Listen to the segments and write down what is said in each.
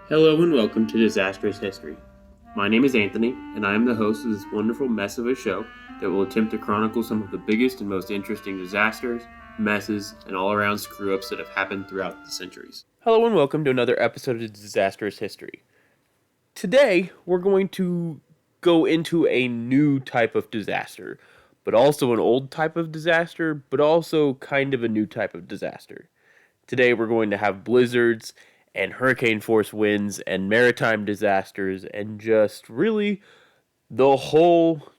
Hello and welcome to Disastrous History. My name is Anthony, and I am the host of this wonderful mess of a show that will attempt to chronicle some of the biggest and most interesting disasters, messes, and all-around screw-ups that have happened throughout the centuries. Hello and welcome to another episode of Disastrous History. Today, we're going to go into a new type of disaster, but also an old type of disaster, but also kind of a new type of disaster. Today, we're going to have blizzards and hurricane force winds and maritime disasters and just really the whole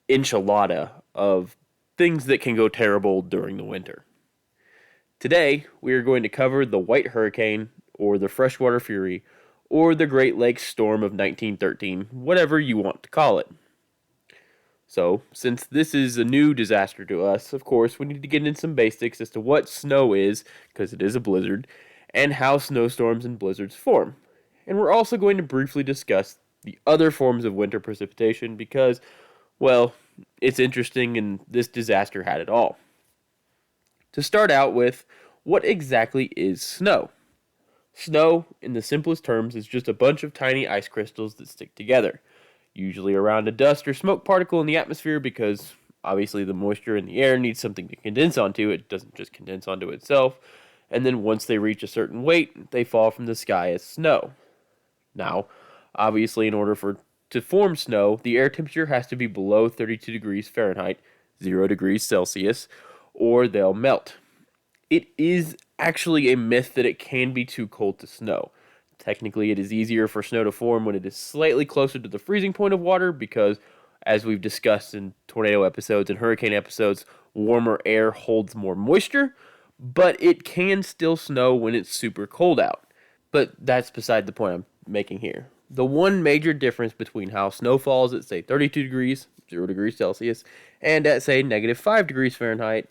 enchilada of things that can go terrible during the winter. Today, we are going to cover the White Hurricane, or the Freshwater Fury, or the Great Lakes Storm of 1913, whatever you want to call it. So, since this is a new disaster to us, of course, we need to get in some basics as to what snow is, because it is a blizzard, and how snowstorms and blizzards form. And we're also going to briefly discuss the other forms of winter precipitation because, well, it's interesting and this disaster had it all. To start out with, what exactly is snow? Snow, in the simplest terms, is just a bunch of tiny ice crystals that stick together, usually around a dust or smoke particle in the atmosphere because obviously the moisture in the air needs something to condense onto. It doesn't just condense onto itself. And then once they reach a certain weight, they fall from the sky as snow. Now, obviously, in order to form snow, the air temperature has to be below 32 degrees Fahrenheit, 0 degrees Celsius, or they'll melt. It is actually a myth that it can be too cold to snow. Technically, it is easier for snow to form when it is slightly closer to the freezing point of water because, as we've discussed in tornado episodes and hurricane episodes, warmer air holds more moisture, but it can still snow when it's super cold out. But that's beside the point I'm making here. The one major difference between how snow falls at, say, 32 degrees, 0 degrees Celsius, and at, say, negative 5 degrees Fahrenheit,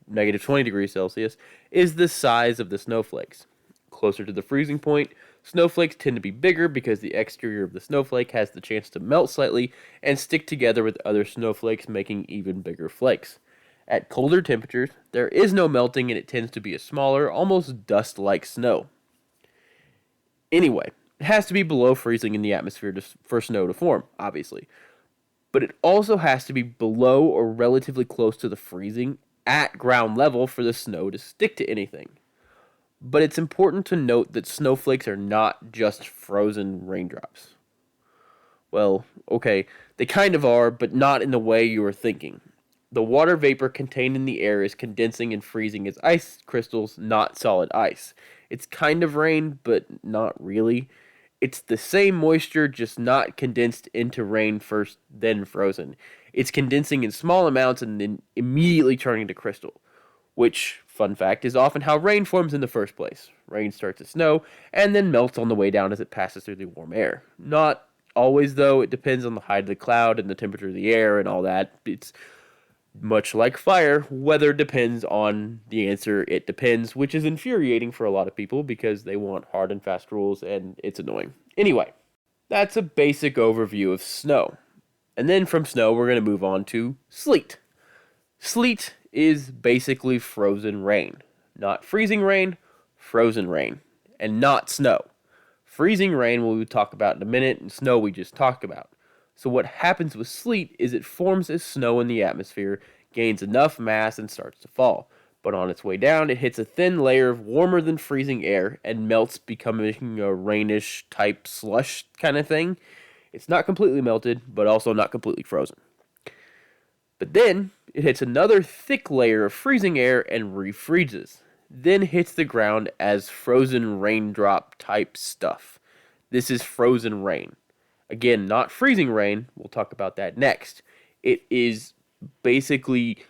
negative 20 degrees Celsius, is the size of the snowflakes. Closer to the freezing point, snowflakes tend to be bigger because the exterior of the snowflake has the chance to melt slightly and stick together with other snowflakes, making even bigger flakes. At colder temperatures, there is no melting and it tends to be a smaller, almost dust-like snow. Anyway, it has to be below freezing in the atmosphere for snow to form, obviously. But it also has to be below or relatively close to the freezing at ground level for the snow to stick to anything. But it's important to note that snowflakes are not just frozen raindrops. Well, okay, they kind of are, but not in the way you are thinking. The water vapor contained in the air is condensing and freezing as ice crystals, not solid ice. It's kind of rain, but not really. It's the same moisture, just not condensed into rain first, then frozen. It's condensing in small amounts and then immediately turning to crystal, which, fun fact, is often how rain forms in the first place. Rain starts as snow and then melts on the way down as it passes through the warm air. Not always, though. It depends on the height of the cloud and the temperature of the air and all that. It's much like fire, weather depends on the answer. It depends, which is infuriating for a lot of people because they want hard and fast rules and it's annoying. Anyway, that's a basic overview of snow. And then from snow, we're going to move on to sleet. Sleet is basically frozen rain. Not freezing rain, frozen rain. And not snow. Freezing rain we'll talk about in a minute, and snow we just talked about. So what happens with sleet is it forms as snow in the atmosphere, gains enough mass, and starts to fall. But on its way down, it hits a thin layer of warmer than freezing air and melts, becoming a rainish type slush kind of thing. It's not completely melted, but also not completely frozen. But then, it hits another thick layer of freezing air and refreezes. Then hits the ground as frozen raindrop type stuff. This is frozen rain. Again, not freezing rain. We'll talk about that next. It is basically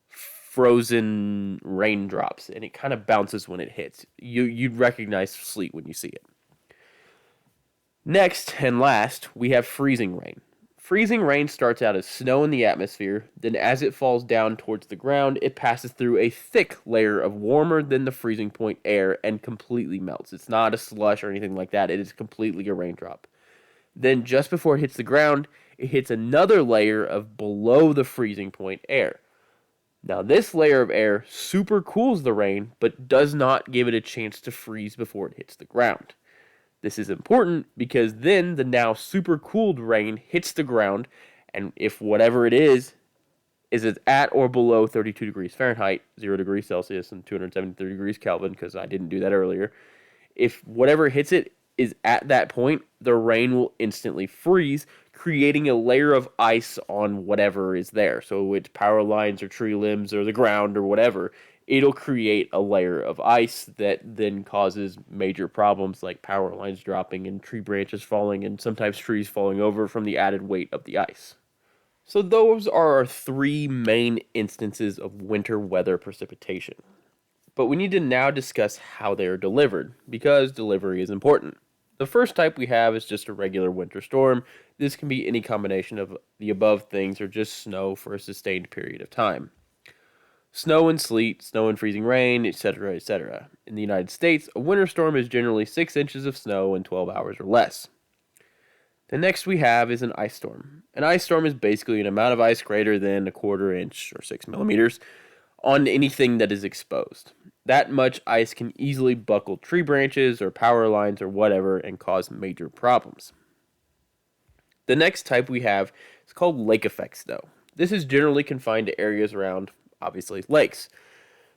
frozen raindrops, and it kind of bounces when it hits. You'd recognize sleet when you see it. Next and last, we have freezing rain. Freezing rain starts out as snow in the atmosphere, then as it falls down towards the ground, it passes through a thick layer of warmer than the freezing point air and completely melts. It's not a slush or anything like that. It is completely a raindrop. Then just before it hits the ground, it hits another layer of below the freezing point air. Now this layer of air super cools the rain, but does not give it a chance to freeze before it hits the ground. This is important because then the now super cooled rain hits the ground, and if whatever it is at or below 32 degrees Fahrenheit, 0 degrees Celsius, and 273 degrees Kelvin, because I didn't do that earlier, if whatever hits it is at that point, the rain will instantly freeze, creating a layer of ice on whatever is there. So it's power lines or tree limbs or the ground or whatever. It'll create a layer of ice that then causes major problems like power lines dropping and tree branches falling and sometimes trees falling over from the added weight of the ice. So those are our three main instances of winter weather precipitation. But we need to now discuss how they are delivered, because delivery is important. The first type we have is just a regular winter storm. This can be any combination of the above things or just snow for a sustained period of time. Snow and sleet, snow and freezing rain, etc., etc. In the United States, a winter storm is generally 6 inches of snow in 12 hours or less. The next we have is an ice storm. An ice storm is basically an amount of ice greater than a quarter inch or 6 millimeters on anything that is exposed. That much ice can easily buckle tree branches or power lines or whatever and cause major problems. The next type we have is called lake effect snow. This is generally confined to areas around, obviously, lakes.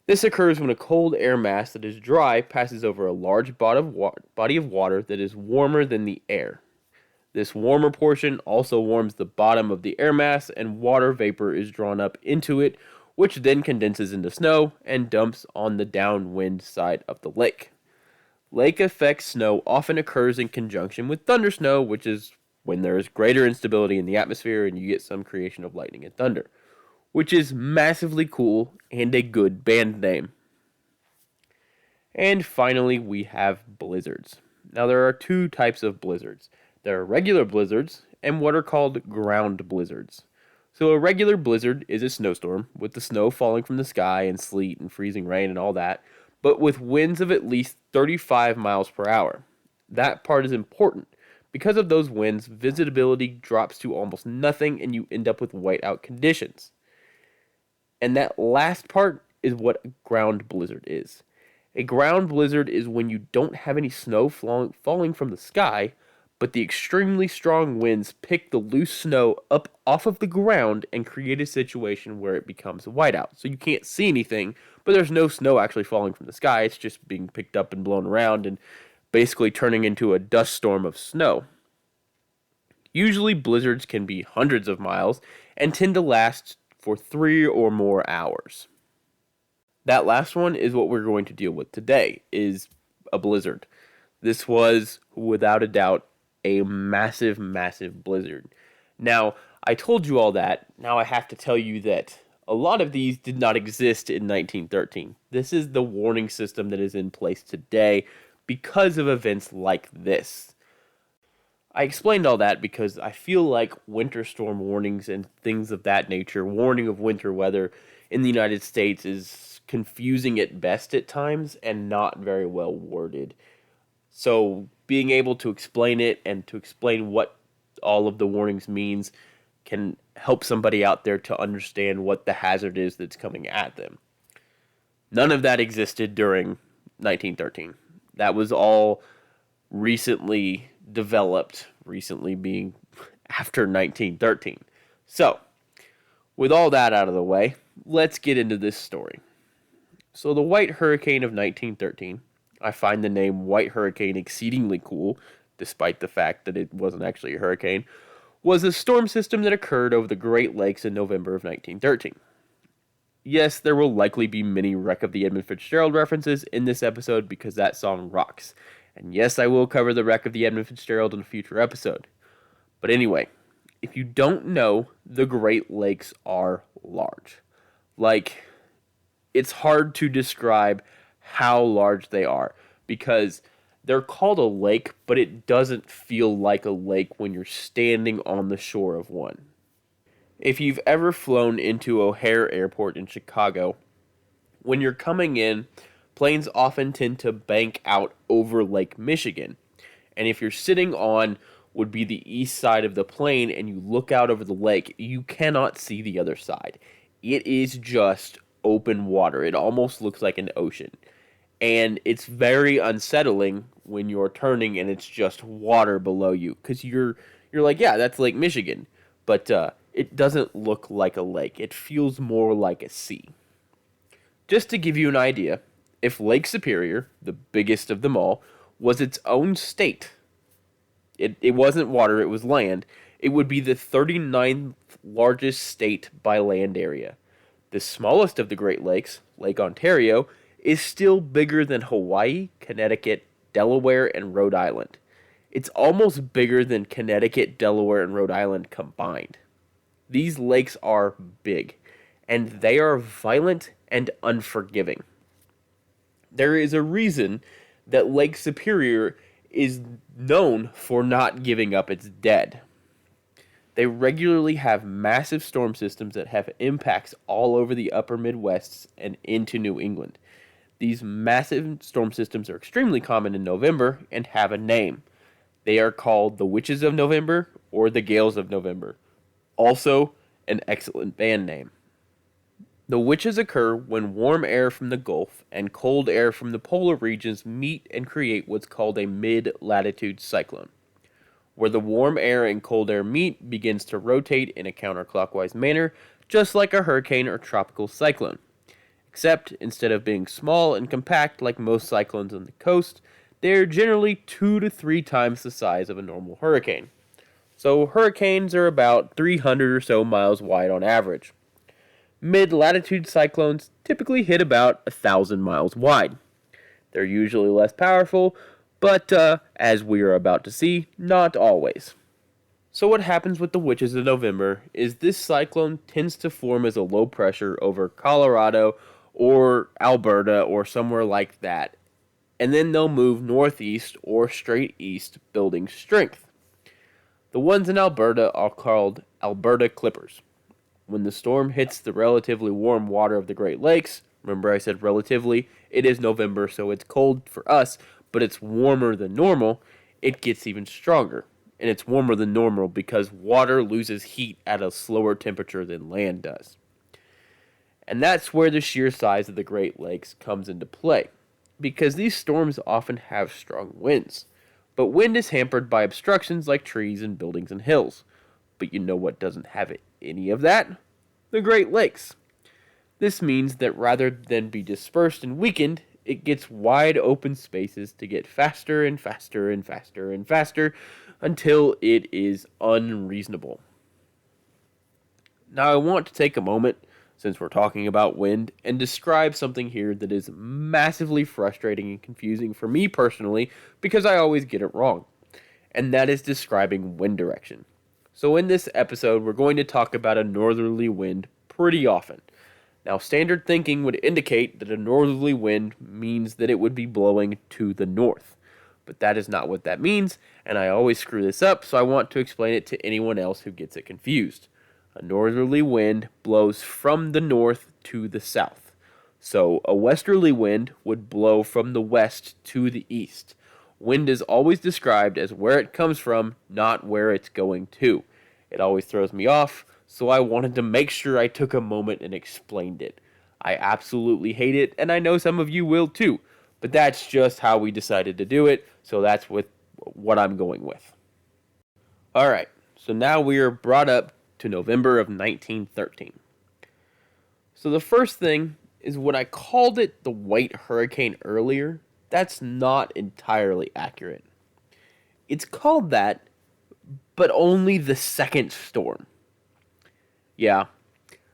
This occurs when a cold air mass that is dry passes over a large body of water that is warmer than the air. This warmer portion also warms the bottom of the air mass, and water vapor is drawn up into it, which then condenses into snow and dumps on the downwind side of the lake. Lake effect snow often occurs in conjunction with thunder snow, which is when there is greater instability in the atmosphere and you get some creation of lightning and thunder, which is massively cool and a good band name. And finally, we have blizzards. Now, there are two types of blizzards. There are regular blizzards and what are called ground blizzards. So a regular blizzard is a snowstorm with the snow falling from the sky and sleet and freezing rain and all that, but with winds of at least 35 miles per hour. That part is important. Because of those winds, visibility drops to almost nothing and you end up with whiteout conditions. And that last part is what a ground blizzard is. A ground blizzard is when you don't have any snow falling from the sky, but the extremely strong winds pick the loose snow up off of the ground and create a situation where it becomes a whiteout. So you can't see anything, but there's no snow actually falling from the sky. It's just being picked up and blown around and basically turning into a dust storm of snow. Usually blizzards can be hundreds of miles and tend to last for 3 or more hours. That last one is what we're going to deal with today, is a blizzard. This was, without a doubt, a massive, massive blizzard. Now, I told you all that. Now I have to tell you that a lot of these did not exist in 1913. This is the warning system that is in place today because of events like this. I explained all that because I feel like winter storm warnings and things of that nature, warning of winter weather in the United States, is confusing at best at times and not very well worded. So being able to explain it and to explain what all of the warnings means can help somebody out there to understand what the hazard is that's coming at them. None of that existed during 1913. That was all recently developed, recently being after 1913. So, with all that out of the way, let's get into this story. So the White Hurricane of 1913, I find the name White Hurricane exceedingly cool, despite the fact that it wasn't actually a hurricane, was a storm system that occurred over the Great Lakes in November of 1913. Yes, there will likely be many Wreck of the Edmund Fitzgerald references in this episode because that song rocks. And yes, I will cover the Wreck of the Edmund Fitzgerald in a future episode. But anyway, if you don't know, the Great Lakes are large. Like, it's hard to describe how large they are because they're called a lake, but it doesn't feel like a lake when you're standing on the shore of one. If you've ever flown into O'Hare Airport in Chicago, when you're coming in, planes often tend to bank out over Lake Michigan. And if you're sitting on would be the east side of the plane and you look out over the lake, you cannot see the other side. It is just open water. It almost looks like an ocean. And it's very unsettling when you're turning and it's just water below you, because you're like, yeah, that's Lake Michigan, but it doesn't look like a lake. It feels more like a sea. Just to give you an idea, if Lake Superior, the biggest of them all, was its own state, it wasn't water, it was land, it would be the 39th largest state by land area. The smallest of the Great Lakes, Lake Ontario, is still bigger than Hawaii, Connecticut, Delaware, and Rhode Island. It's almost bigger than Connecticut, Delaware, and Rhode Island combined. These lakes are big, and they are violent and unforgiving. There is a reason that Lake Superior is known for not giving up its dead. They regularly have massive storm systems that have impacts all over the upper Midwest and into New England. These massive storm systems are extremely common in November and have a name. They are called the Witches of November or the Gales of November. Also, an excellent band name. The witches occur when warm air from the Gulf and cold air from the polar regions meet and create what's called a mid-latitude cyclone. Where the warm air and cold air meet begins to rotate in a counterclockwise manner, just like a hurricane or tropical cyclone. Except, instead of being small and compact like most cyclones on the coast, they're generally 2 to 3 times the size of a normal hurricane. So hurricanes are about 300 or so miles wide on average. Mid-latitude cyclones typically hit about 1,000 miles wide. They're usually less powerful, but as we are about to see, not always. So what happens with the Witches of November is this cyclone tends to form as a low pressure over Colorado or Alberta or somewhere like that, and then they'll move northeast or straight east, building strength. The ones in Alberta are called Alberta Clippers. When the storm hits the relatively warm water of the Great Lakes, remember I said relatively, it is November, so it's cold for us, but it's warmer than normal, it gets even stronger. And it's warmer than normal because water loses heat at a slower temperature than land does. And that's where the sheer size of the Great Lakes comes into play, because these storms often have strong winds. But wind is hampered by obstructions like trees and buildings and hills. But you know what doesn't have any of that? The Great Lakes. This means that rather than be dispersed and weakened, it gets wide open spaces to get faster and faster and faster and faster until it is unreasonable. Now I want to take a moment, since we're talking about wind, and describe something here that is massively frustrating and confusing for me personally because I always get it wrong. And that is describing wind direction. So in this episode, we're going to talk about a northerly wind pretty often. Now, standard thinking would indicate that a northerly wind means that it would be blowing to the north. But that is not what that means, and I always screw this up, so I want to explain it to anyone else who gets it confused. A northerly wind blows from the north to the south. So a westerly wind would blow from the west to the east. Wind is always described as where it comes from, not where it's going to. It always throws me off, so I wanted to make sure I took a moment and explained it. I absolutely hate it, and I know some of you will too, but that's just how we decided to do it, so that's what I'm going with. Alright, so now we are brought up to November of 1913. So the first thing is when I called it the White Hurricane earlier, that's not entirely accurate. It's called that, but only the second storm. Yeah,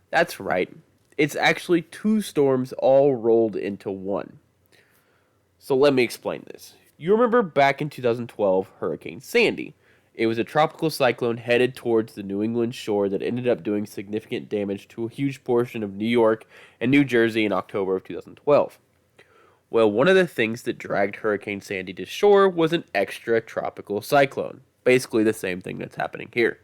that's right. It's actually 2 storms all rolled into one. So let me explain this. You remember back in 2012, Hurricane Sandy. It was a tropical cyclone headed towards the New England shore that ended up doing significant damage to a huge portion of New York and New Jersey in October of 2012. Well, one of the things that dragged Hurricane Sandy to shore was an extratropical cyclone. Basically the same thing that's happening here.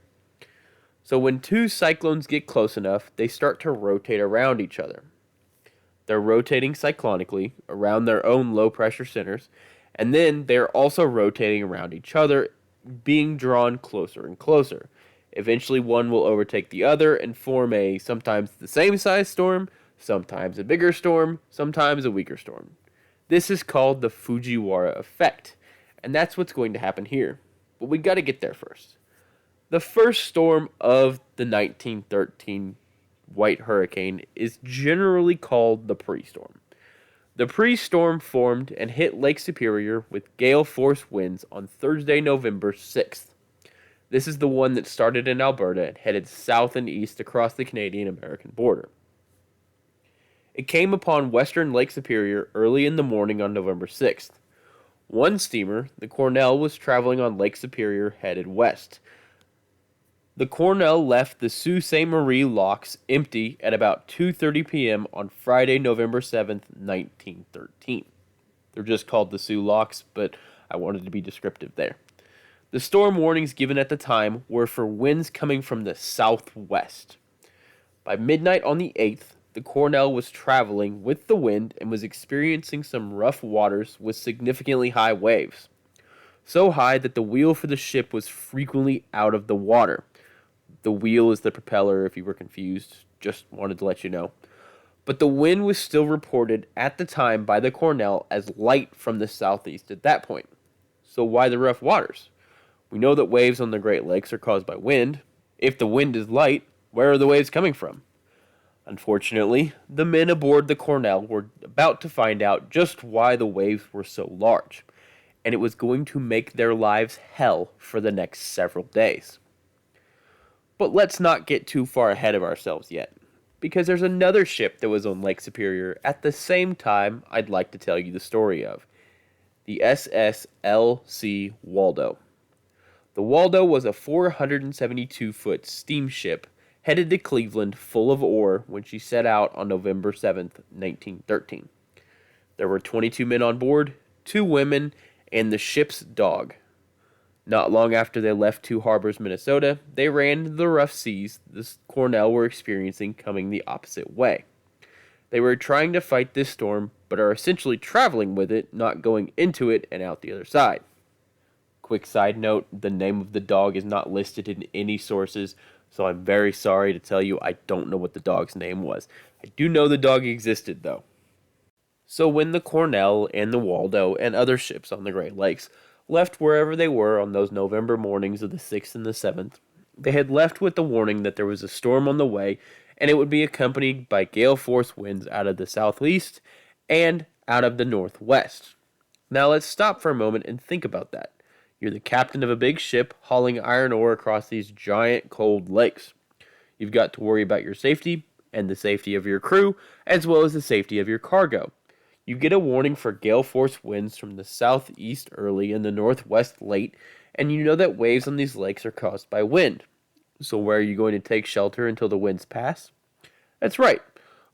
So when 2 cyclones get close enough, they start to rotate around each other. They're rotating cyclonically around their own low-pressure centers, and then they're also rotating around each other, being drawn closer and closer. Eventually one will overtake the other and form a sometimes the same size storm, sometimes a bigger storm, sometimes a weaker storm. This is called the Fujiwara effect, And that's what's going to happen here. But we got to get there first. The first storm of the 1913 White Hurricane is generally called the pre-storm. The pre-storm formed and hit Lake Superior with gale force winds on Thursday, November 6th. This is the one that started in Alberta and headed south and east across the Canadian-American border. It came upon western Lake Superior early in the morning on November 6th. One steamer, the Cornell, was traveling on Lake Superior headed west. The Cornell left the Sault Ste. Marie locks empty at about 2:30 p.m. on Friday, November 7th, 1913. They're just called the Sault locks, but I wanted to be descriptive there. The storm warnings given at the time were for winds coming from the southwest. By midnight on the 8th, the Cornell was traveling with the wind and was experiencing some rough waters with significantly high waves. So high that the wheel for the ship was frequently out of the water. The wheel is the propeller, if you were confused. Just wanted to let you know. But the wind was still reported at the time by the Cornell as light from the southeast at that point. So why the rough waters? We know that waves on the Great Lakes are caused by wind. If the wind is light, where are the waves coming from? Unfortunately, the men aboard the Cornell were about to find out just why the waves were so large, and it was going to make their lives hell for the next several days. But let's not get too far ahead of ourselves yet, because there's another ship that was on Lake Superior at the same time I'd like to tell you the story of. The SS L.C. Waldo. The Waldo was a 472-foot steamship headed to Cleveland full of ore when she set out on November 7th, 1913. There were 22 men on board, 2 women, and the ship's dog. Not long after they left Two Harbors, Minnesota, they ran into the rough seas the Cornell were experiencing coming the opposite way. They were trying to fight this storm, but are essentially traveling with it, not going into it and out the other side. Quick side note, the name of the dog is not listed in any sources, so I'm very sorry to tell you I don't know what the dog's name was. I do know the dog existed, though. So when the Cornell and the Waldo and other ships on the Great Lakes left wherever they were on those November mornings of the 6th and the 7th, they had left with the warning that there was a storm on the way, and it would be accompanied by gale force winds out of the southeast and out of the northwest. Now let's stop for a moment and think about that. You're the captain of a big ship hauling iron ore across these giant cold lakes. You've got to worry about your safety and the safety of your crew, as well as the safety of your cargo. You get a warning for gale force winds from the southeast early and the northwest late, and you know that waves on these lakes are caused by wind. So where are you going to take shelter until the winds pass? That's right,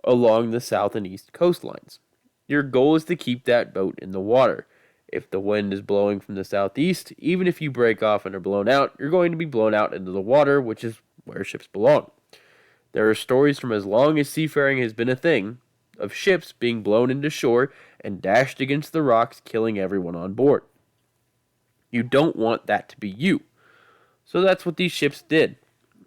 along the south and east coastlines. Your goal is to keep that boat in the water. If the wind is blowing from the southeast, even if you break off and are blown out, you're going to be blown out into the water, which is where ships belong. There are stories from as long as seafaring has been a thing, of ships being blown into shore and dashed against the rocks, killing everyone on board. You don't want that to be you. So that's what these ships did.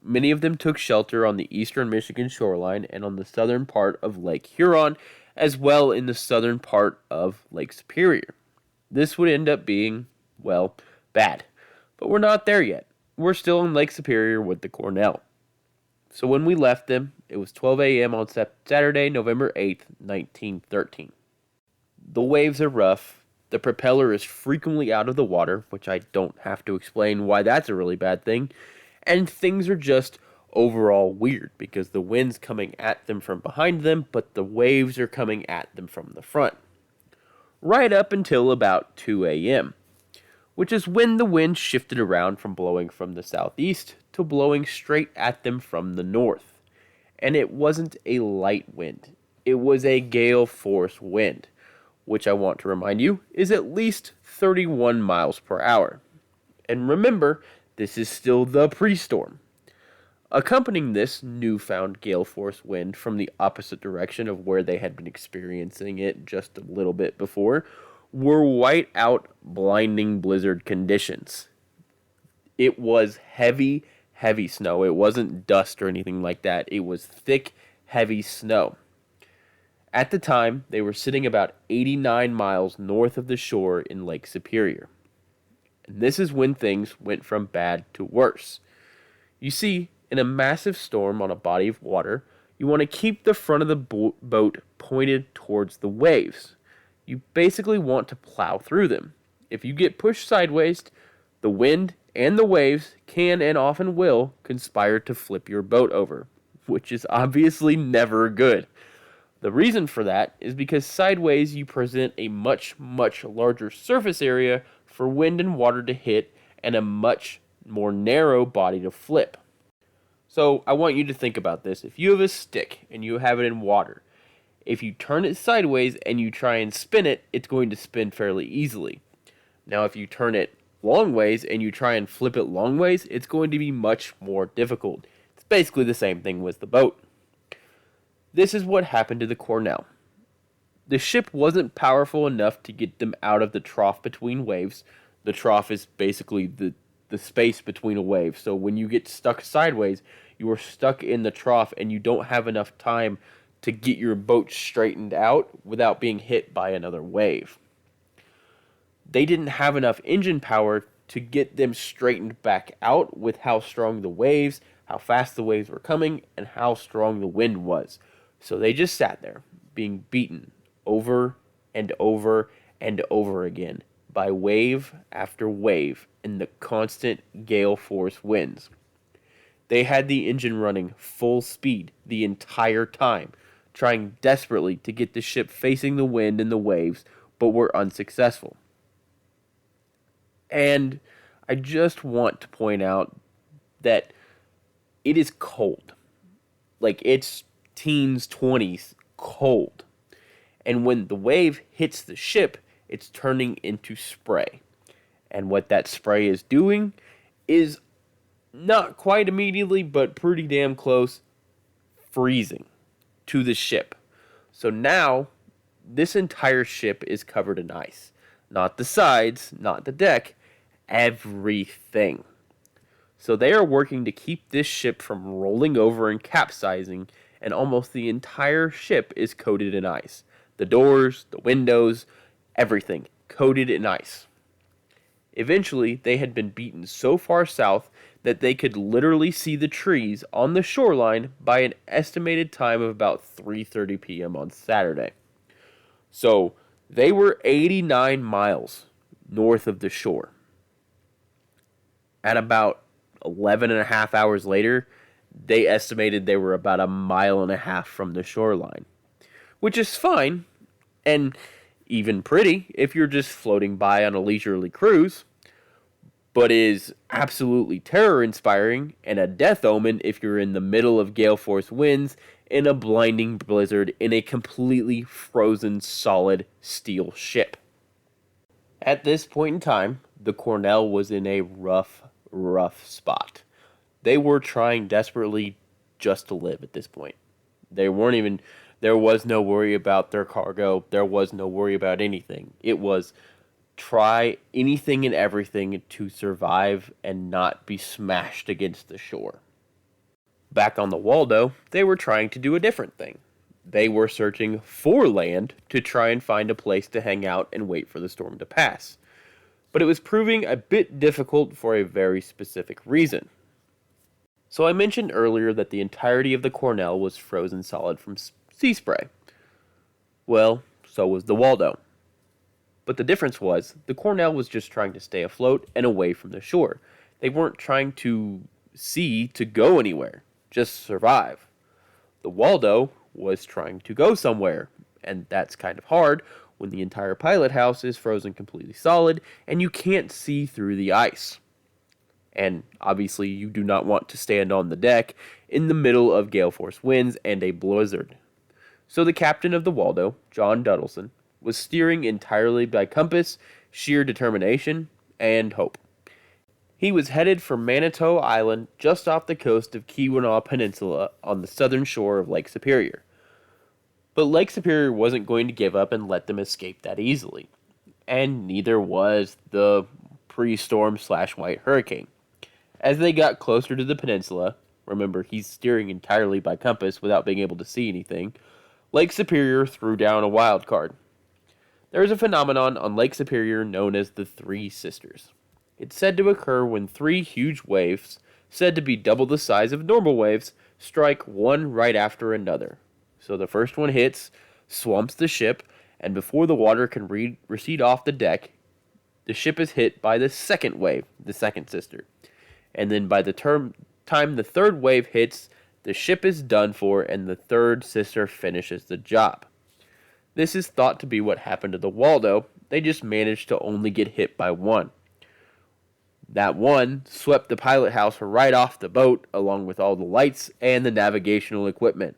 Many of them took shelter on the eastern Michigan shoreline and on the southern part of Lake Huron, as well in the southern part of Lake Superior. This would end up being, well, bad. But we're not there yet. We're still in Lake Superior with the Cornell. So when we left them, it was 12 a.m. on Saturday, November 8th, 1913. The waves are rough. The propeller is frequently out of the water, which I don't have to explain why that's a really bad thing. And things are just overall weird because the wind's coming at them from behind them, but the waves are coming at them from the front. Right up until about 2 a.m., which is when the wind shifted around from blowing from the southeast to blowing straight at them from the north. And it wasn't a light wind. It was a gale force wind, which I want to remind you is at least 31 miles per hour. And remember, this is still the pre-storm. Accompanying this newfound gale force wind from the opposite direction of where they had been experiencing it just a little bit before were white-out, blinding blizzard conditions. It was heavy, heavy snow. It wasn't dust or anything like that. It was thick, heavy snow. At the time, they were sitting about 89 miles north of the shore in Lake Superior. And this is when things went from bad to worse. You see, in a massive storm on a body of water, you want to keep the front of the boat pointed towards the waves. You basically want to plow through them. If you get pushed sideways, the wind and the waves can and often will conspire to flip your boat over, which is obviously never good. The reason for that is because sideways you present a much, much larger surface area for wind and water to hit and a much more narrow body to flip. So I want you to think about this. If you have a stick and you have it in water, if you turn it sideways and you try and spin it, it's going to spin fairly easily. Now if you turn it long ways and you try and flip it long ways, it's going to be much more difficult. It's basically the same thing with the boat. This is what happened to the Cornell. The ship wasn't powerful enough to get them out of the trough between waves. The trough is basically the space between a wave. So when you get stuck sideways, you are stuck in the trough and you don't have enough time to get your boat straightened out without being hit by another wave. They didn't have enough engine power to get them straightened back out with how strong the waves, how fast the waves were coming, and how strong the wind was. So they just sat there, being beaten over and over and over again by wave after wave in the constant gale force winds. They had the engine running full speed the entire time, trying desperately to get the ship facing the wind and the waves, but were unsuccessful. And I just want to point out that it is cold. Like, it's teens, 20s, cold. And when the wave hits the ship, it's turning into spray. And what that spray is doing is not quite immediately, but pretty damn close, freezing to the ship. So now, this entire ship is covered in ice. Not the sides, not the deck, everything. So they are working to keep this ship from rolling over and capsizing, and almost the entire ship is coated in ice. The doors, the windows, everything coated in ice. Eventually, they had been beaten so far south that they could literally see the trees on the shoreline by an estimated time of about 3:30 p.m. on Saturday. So, they were 89 miles north of the shore. At about 11 and a half hours later, they estimated they were about a mile and a half from the shoreline, which is fine and even pretty if you're just floating by on a leisurely cruise, but is absolutely terror-inspiring and a death omen if you're in the middle of gale force winds in a blinding blizzard in a completely frozen solid steel ship. At this point in time, the Cornell was in a rough spot. They were trying desperately just to live at this point. There was no worry about their cargo. There was no worry about anything. It was try anything and everything to survive and not be smashed against the shore. Back on the Waldo, they were trying to do a different thing. They were searching for land to try and find a place to hang out and wait for the storm to pass. But it was proving a bit difficult for a very specific reason. So I mentioned earlier that the entirety of the Cornell was frozen solid from sea spray. Well, so was the Waldo. But the difference was, the Cornell was just trying to stay afloat and away from the shore. They weren't trying to go anywhere, just survive. The Waldo was trying to go somewhere, and that's kind of hard when the entire pilot house is frozen completely solid and you can't see through the ice. And obviously you do not want to stand on the deck in the middle of gale force winds and a blizzard. So the captain of the Waldo, John Duddleson, was steering entirely by compass, sheer determination, and hope. He was headed for Manitou Island just off the coast of Keweenaw Peninsula on the southern shore of Lake Superior. But Lake Superior wasn't going to give up and let them escape that easily. And neither was the pre-storm/white hurricane. As they got closer to the peninsula, remember he's steering entirely by compass without being able to see anything, Lake Superior threw down a wild card. There is a phenomenon on Lake Superior known as the Three Sisters. It's said to occur when three huge waves, said to be double the size of normal waves, strike one right after another. So the first one hits, swamps the ship, and before the water can recede off the deck, the ship is hit by the second wave, the second sister. And then by the time the third wave hits, the ship is done for and the third sister finishes the job. This is thought to be what happened to the Waldo. They just managed to only get hit by one. That one swept the pilot house right off the boat, along with all the lights and the navigational equipment.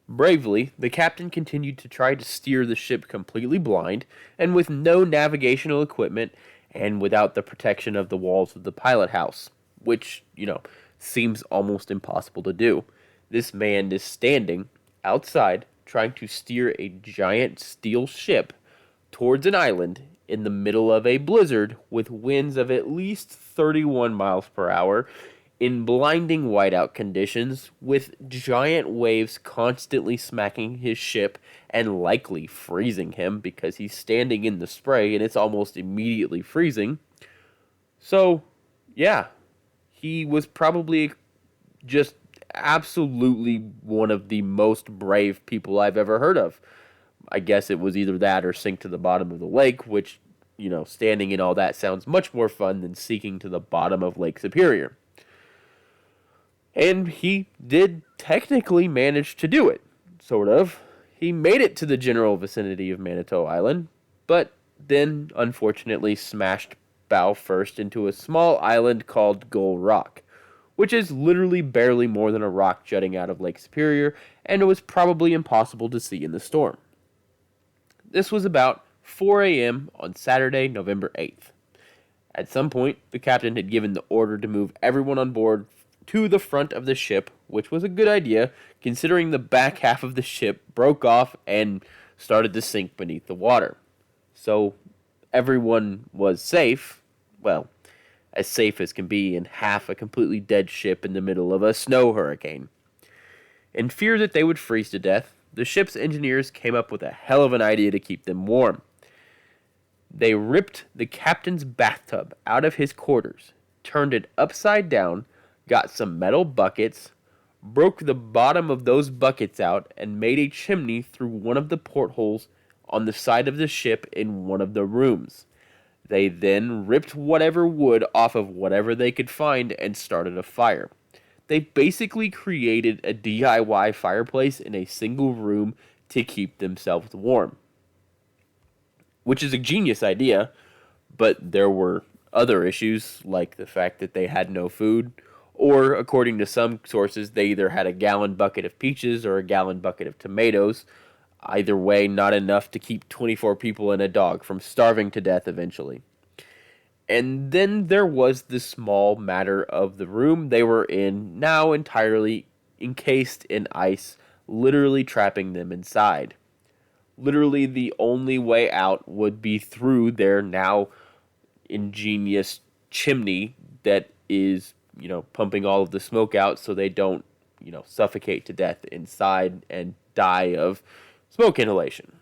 Bravely, the captain continued to try to steer the ship completely blind, and with no navigational equipment, and without the protection of the walls of the pilot house, which, seems almost impossible to do. This man is standing outside, trying to steer a giant steel ship towards an island in the middle of a blizzard with winds of at least 31 miles per hour in blinding whiteout conditions with giant waves constantly smacking his ship and likely freezing him because he's standing in the spray and it's almost immediately freezing. So, yeah, he was probably just absolutely one of the most brave people I've ever heard of. I guess it was either that or sink to the bottom of the lake, which, standing in all that sounds much more fun than sinking to the bottom of Lake Superior. And he did technically manage to do it, sort of. He made it to the general vicinity of Manitou Island, but then unfortunately smashed bow first into a small island called Gull Rock, which is literally barely more than a rock jutting out of Lake Superior, and it was probably impossible to see in the storm. This was about 4 a.m. on Saturday, November 8th. At some point, the captain had given the order to move everyone on board to the front of the ship, which was a good idea, considering the back half of the ship broke off and started to sink beneath the water. So everyone was safe, well, as safe as can be in half a completely dead ship in the middle of a snow hurricane. In fear that they would freeze to death, the ship's engineers came up with a hell of an idea to keep them warm. They ripped the captain's bathtub out of his quarters, turned it upside down, got some metal buckets, broke the bottom of those buckets out, and made a chimney through one of the portholes on the side of the ship in one of the rooms. They then ripped whatever wood off of whatever they could find and started a fire. They basically created a DIY fireplace in a single room to keep themselves warm. Which is a genius idea, but there were other issues, like the fact that they had no food, or, according to some sources, they either had a gallon bucket of peaches or a gallon bucket of tomatoes. Either way, not enough to keep 24 people and a dog from starving to death eventually. And then there was the small matter of the room they were in, now entirely encased in ice, literally trapping them inside. Literally the only way out would be through their now ingenious chimney that is, pumping all of the smoke out so they don't, suffocate to death inside and die of smoke inhalation.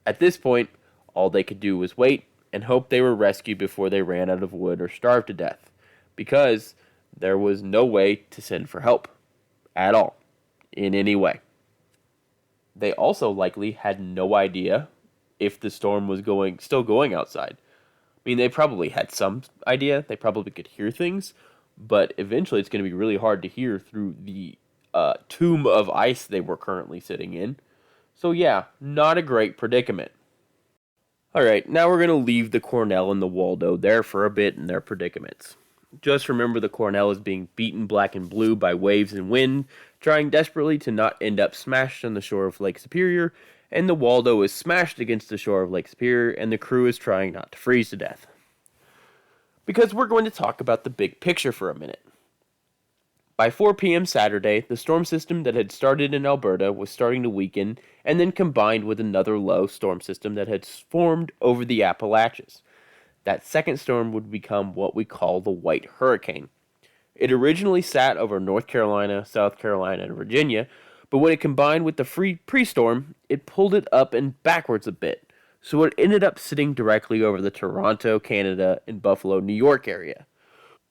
At this point, all they could do was wait and hope they were rescued before they ran out of wood or starved to death, because there was no way to send for help at all, in any way. They also likely had no idea if the storm was still going outside. I mean, they probably had some idea, they probably could hear things, but eventually it's going to be really hard to hear through the tomb of ice they were currently sitting in. So yeah, not a great predicament. Alright, now we're going to leave the Cornell and the Waldo there for a bit in their predicaments. Just remember the Cornell is being beaten black and blue by waves and wind, trying desperately to not end up smashed on the shore of Lake Superior, and the Waldo is smashed against the shore of Lake Superior, and the crew is trying not to freeze to death. Because we're going to talk about the big picture for a minute. By 4 p.m. Saturday, the storm system that had started in Alberta was starting to weaken and then combined with another low storm system that had formed over the Appalachians. That second storm would become what we call the White Hurricane. It originally sat over North Carolina, South Carolina, and Virginia, but when it combined with the pre-storm, it pulled it up and backwards a bit. So it ended up sitting directly over the Toronto, Canada, and Buffalo, New York area.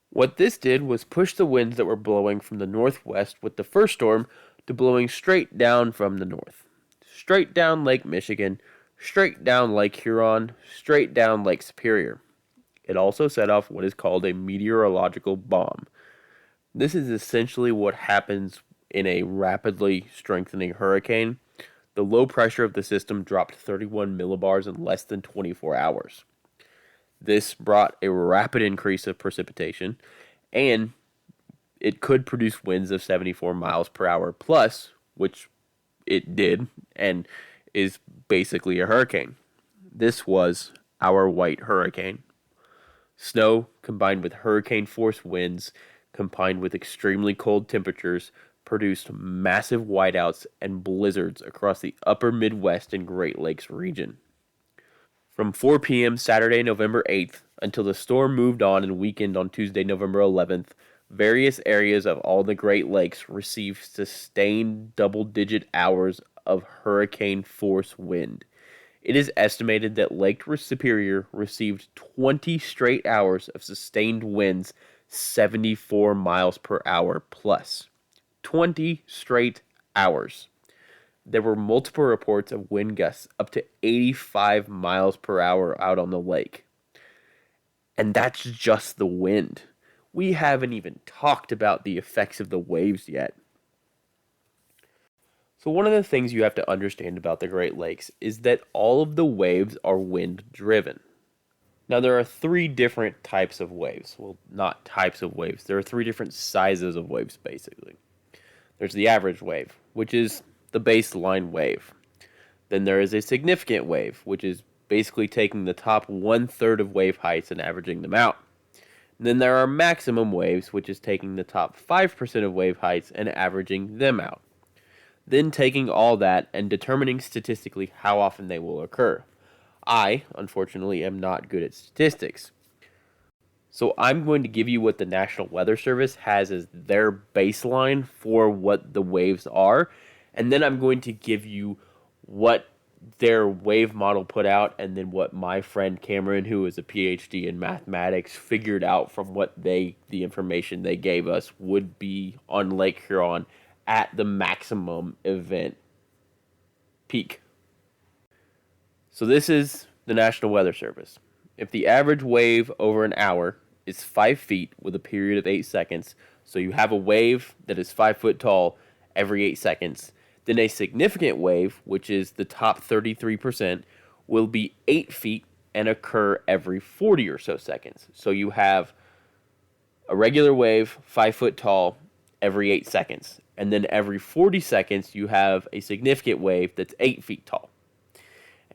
What this did was push the winds that were blowing from the northwest with the first storm to blowing straight down from the north. Straight down Lake Michigan, straight down Lake Huron, straight down Lake Superior. It also set off what is called a meteorological bomb. This is essentially what happens in a rapidly strengthening hurricane. The low pressure of the system dropped 31 millibars in less than 24 hours. This brought a rapid increase of precipitation, and it could produce winds of 74 miles per hour plus, which it did, and is basically a hurricane. This was our white hurricane. Snow combined with hurricane force winds, combined with extremely cold temperatures, produced massive whiteouts and blizzards across the upper Midwest and Great Lakes region. From 4 p.m. Saturday, November 8th, until the storm moved on and weakened on Tuesday, November 11th, various areas of all the Great Lakes received sustained double-digit hours of hurricane force wind. It is estimated that Lake Superior received 20 straight hours of sustained winds 74 miles per hour plus. 20 straight hours. There were multiple reports of wind gusts up to 85 miles per hour out on the lake. And that's just the wind. We haven't even talked about the effects of the waves yet. So one of the things you have to understand about the Great Lakes is that all of the waves are wind driven. Now there are three different types of waves. Well, not types of waves. There are three different sizes of waves basically. There's the average wave, which is the baseline wave. Then there is a significant wave, which is basically taking the top 1/3 of wave heights and averaging them out. And then there are maximum waves, which is taking the top 5% of wave heights and averaging them out. Then taking all that and determining statistically how often they will occur. I, unfortunately, am not good at statistics. So I'm going to give you what the National Weather Service has as their baseline for what the waves are. And then I'm going to give you what their wave model put out, and then what my friend Cameron, who is a PhD in mathematics, figured out from what the information they gave us would be on Lake Huron at the maximum event peak. So this is the National Weather Service. If the average wave over an hour is 5 feet with a period of 8 seconds, so you have a wave that is 5 foot tall every 8 seconds, then a significant wave, which is the top 33%, will be 8 feet and occur every 40 or so seconds. So you have a regular wave, 5 foot tall, every 8 seconds. And then every 40 seconds, you have a significant wave that's 8 feet tall.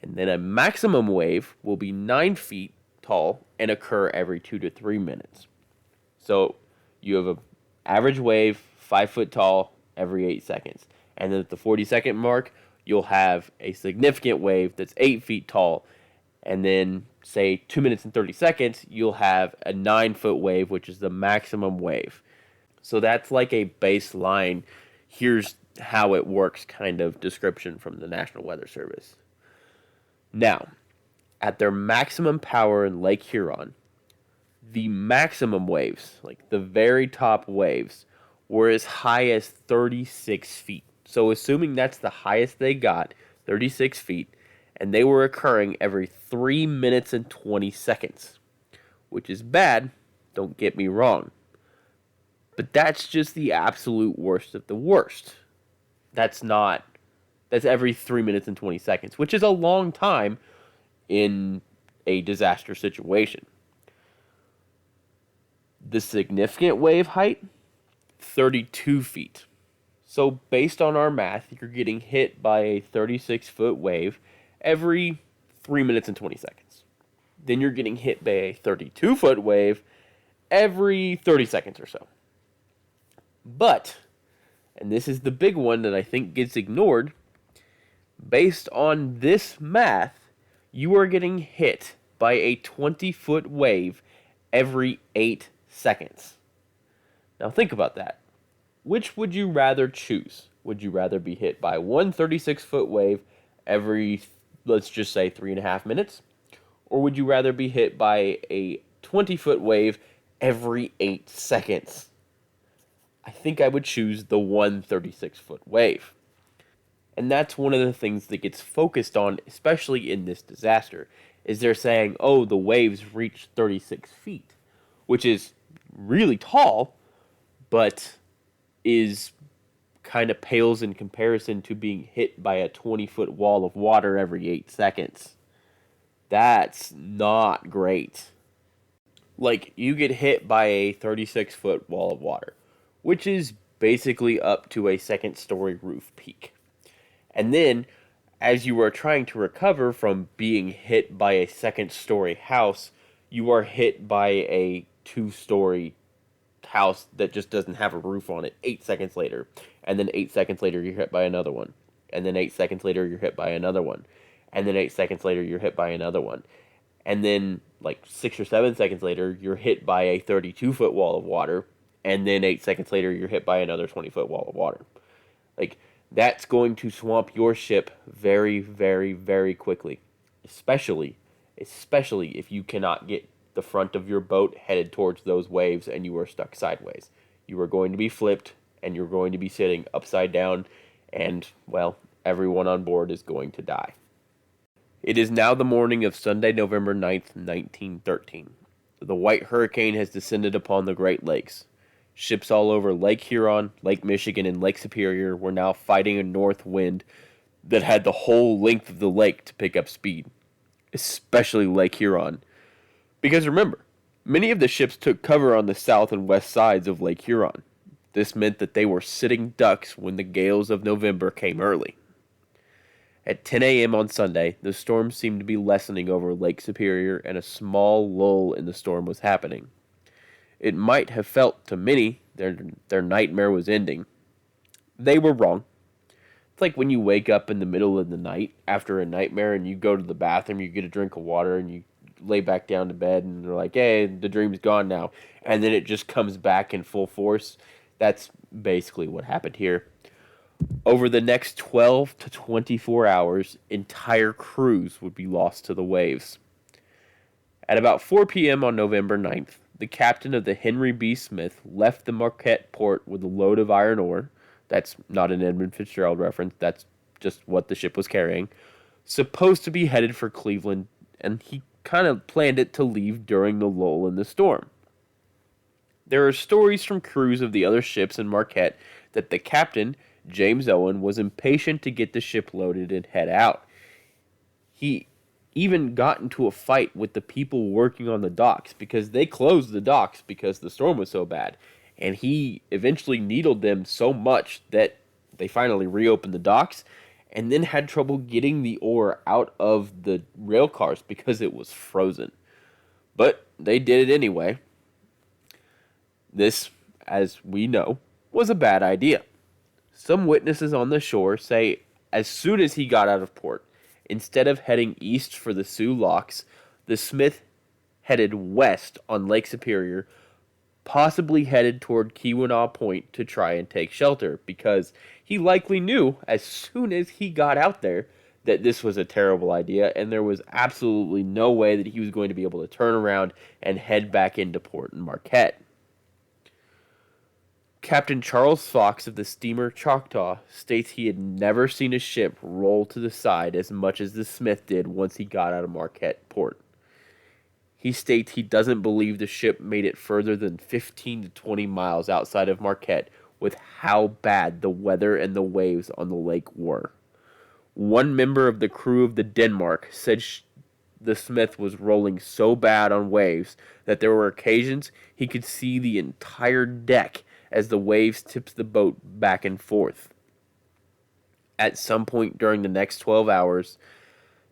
And then a maximum wave will be 9 feet tall and occur every 2 to 3 minutes. So you have an average wave, 5 foot tall, every 8 seconds. And then at the 40-second mark, you'll have a significant wave that's 8 feet tall. And then, say, 2 minutes and 30 seconds, you'll have a 9-foot wave, which is the maximum wave. So that's like a baseline, here's how it works kind of description from the National Weather Service. Now, at their maximum power in Lake Huron, the maximum waves, like the very top waves, were as high as 36 feet. So assuming that's the highest they got, 36 feet, and they were occurring every 3 minutes and 20 seconds, which is bad, don't get me wrong. But that's just the absolute worst of the worst. That's every 3 minutes and 20 seconds, which is a long time in a disaster situation. The significant wave height, 32 feet. So based on our math, you're getting hit by a 36-foot wave every 3 minutes and 20 seconds. Then you're getting hit by a 32-foot wave every 30 seconds or so. But, and this is the big one that I think gets ignored, based on this math, you are getting hit by a 20-foot wave every 8 seconds. Now think about that. Which would you rather choose? Would you rather be hit by one 36-foot wave every let's just say 3.5 minutes? Or would you rather be hit by a 20-foot wave every 8 seconds? I think I would choose the 136-foot wave. And that's one of the things that gets focused on, especially in this disaster, is they're saying, oh, the waves reached 36 feet, which is really tall, but is kind of pales in comparison to being hit by a 20-foot wall of water every 8 seconds. That's not great. Like, you get hit by a 36-foot wall of water, which is basically up to a second-story roof peak. And then, as you are trying to recover from being hit by a second-story house, you are hit by a 2-story house that just doesn't have a roof on it 8 seconds later. And then 8 seconds later, you're hit by another one. And then 8 seconds later, you're hit by another one. And then 8 seconds later, you're hit by another one. And then, like, 6 or 7 seconds later, you're hit by a 32-foot wall of water. And then 8 seconds later, you're hit by another 20-foot wall of water. Like, that's going to swamp your ship very, very, very quickly. Especially if you cannot get the front of your boat headed towards those waves and you are stuck sideways. You are going to be flipped and you're going to be sitting upside down and, well, everyone on board is going to die. It is now the morning of Sunday, November 9th, 1913. The White Hurricane has descended upon the Great Lakes. Ships all over Lake Huron, Lake Michigan, and Lake Superior were now fighting a north wind that had the whole length of the lake to pick up speed, especially Lake Huron. Because remember, many of the ships took cover on the south and west sides of Lake Huron. This meant that they were sitting ducks when the gales of November came early. At 10 a.m. on Sunday, the storm seemed to be lessening over Lake Superior, and a small lull in the storm was happening. It might have felt to many their nightmare was ending. They were wrong. It's like when you wake up in the middle of the night after a nightmare and you go to the bathroom, you get a drink of water, and you lay back down to bed, and they're like, hey, the dream's gone now. And then it just comes back in full force. That's basically what happened here. Over the next 12 to 24 hours, entire crews would be lost to the waves. At about 4 p.m. on November 9th, the captain of the Henry B. Smith left the Marquette port with a load of iron ore. That's not an Edmund Fitzgerald reference. That's just what the ship was carrying. Supposed to be headed for Cleveland, and he kind of planned it to leave during the lull in the storm. There are stories from crews of the other ships in Marquette that the captain, James Owen, was impatient to get the ship loaded and head out. He even got into a fight with the people working on the docks because they closed the docks because the storm was so bad. And he eventually needled them so much that they finally reopened the docks and then had trouble getting the ore out of the rail cars because it was frozen. But they did it anyway. This, as we know, was a bad idea. Some witnesses on the shore say as soon as he got out of port, instead of heading east for the Sioux Locks, the Smith headed west on Lake Superior, possibly headed toward Keweenaw Point to try and take shelter, because he likely knew as soon as he got out there that this was a terrible idea, and there was absolutely no way that he was going to be able to turn around and head back into port in Marquette. Captain Charles Fox of the steamer Choctaw states he had never seen a ship roll to the side as much as the Smith did once he got out of Marquette port. He states he doesn't believe the ship made it further than 15 to 20 miles outside of Marquette with how bad the weather and the waves on the lake were. One member of the crew of the Denmark said the Smith was rolling so bad on waves that there were occasions he could see the entire deck as the waves tipped the boat back and forth. At some point during the next 12 hours,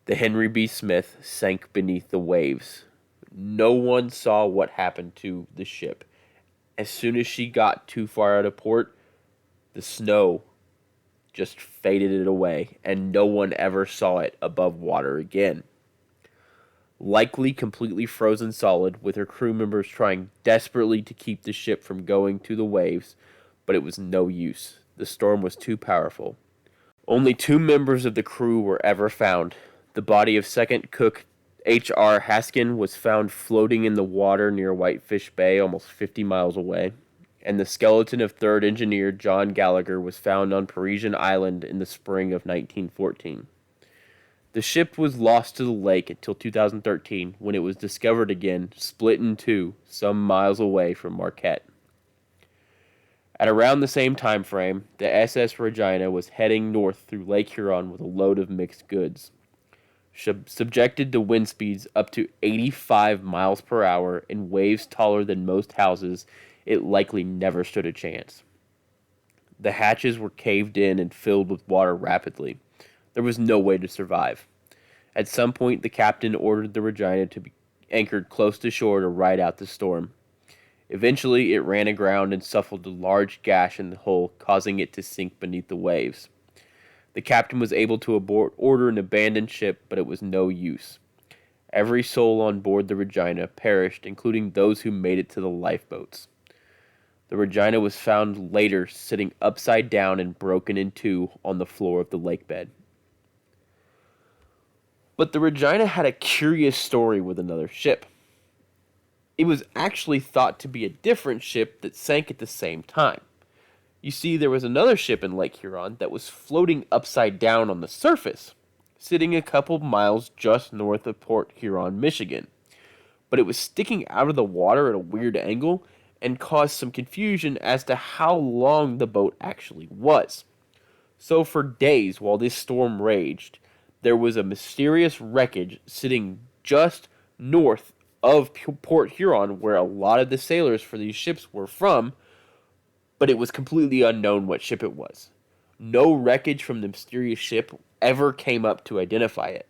the Henry B. Smith sank beneath the waves. No one saw what happened to the ship. As soon as she got too far out of port, the snow just faded it away, and no one ever saw it above water again. Likely completely frozen solid, with her crew members trying desperately to keep the ship from going to the waves, but it was no use. The storm was too powerful. Only 2 members of the crew were ever found. The body of second cook H.R. Haskin was found floating in the water near Whitefish Bay, almost 50 miles away, and the skeleton of third engineer John Gallagher was found on Parisian Island in the spring of 1914. The ship was lost to the lake until 2013, when it was discovered again, split in two, some miles away from Marquette. At around the same time frame, the SS Regina was heading north through Lake Huron with a load of mixed goods. Subjected to wind speeds up to 85 miles per hour and waves taller than most houses, it likely never stood a chance. The hatches were caved in and filled with water rapidly. There was no way to survive. At some point, the captain ordered the Regina to be anchored close to shore to ride out the storm. Eventually, it ran aground and suffered a large gash in the hull, causing it to sink beneath the waves. The captain was able to order an abandoned ship, but it was no use. Every soul on board the Regina perished, including those who made it to the lifeboats. The Regina was found later sitting upside down and broken in two on the floor of the lake bed. But the Regina had a curious story with another ship. It was actually thought to be a different ship that sank at the same time. You see, there was another ship in Lake Huron that was floating upside down on the surface, sitting a couple miles just north of Port Huron, Michigan. But it was sticking out of the water at a weird angle and caused some confusion as to how long the boat actually was. So for days while this storm raged, there was a mysterious wreckage sitting just north of Port Huron, where a lot of the sailors for these ships were from, but it was completely unknown what ship it was. No wreckage from the mysterious ship ever came up to identify it.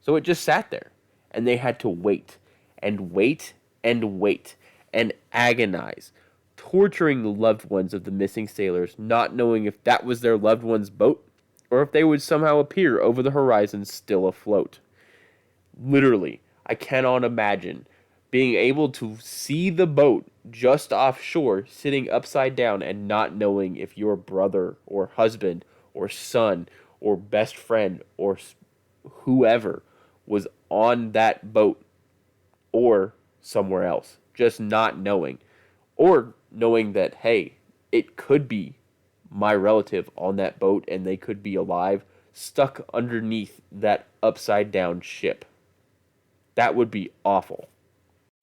So it just sat there, and they had to wait, and wait, and wait, and agonize, torturing the loved ones of the missing sailors, not knowing if that was their loved one's boat, or if they would somehow appear over the horizon still afloat. Literally, I cannot imagine being able to see the boat just offshore sitting upside down and not knowing if your brother or husband or son or best friend or whoever was on that boat or somewhere else. Just not knowing. Or knowing that, hey, it could be my relative on that boat and they could be alive, stuck underneath that upside down ship. That would be awful.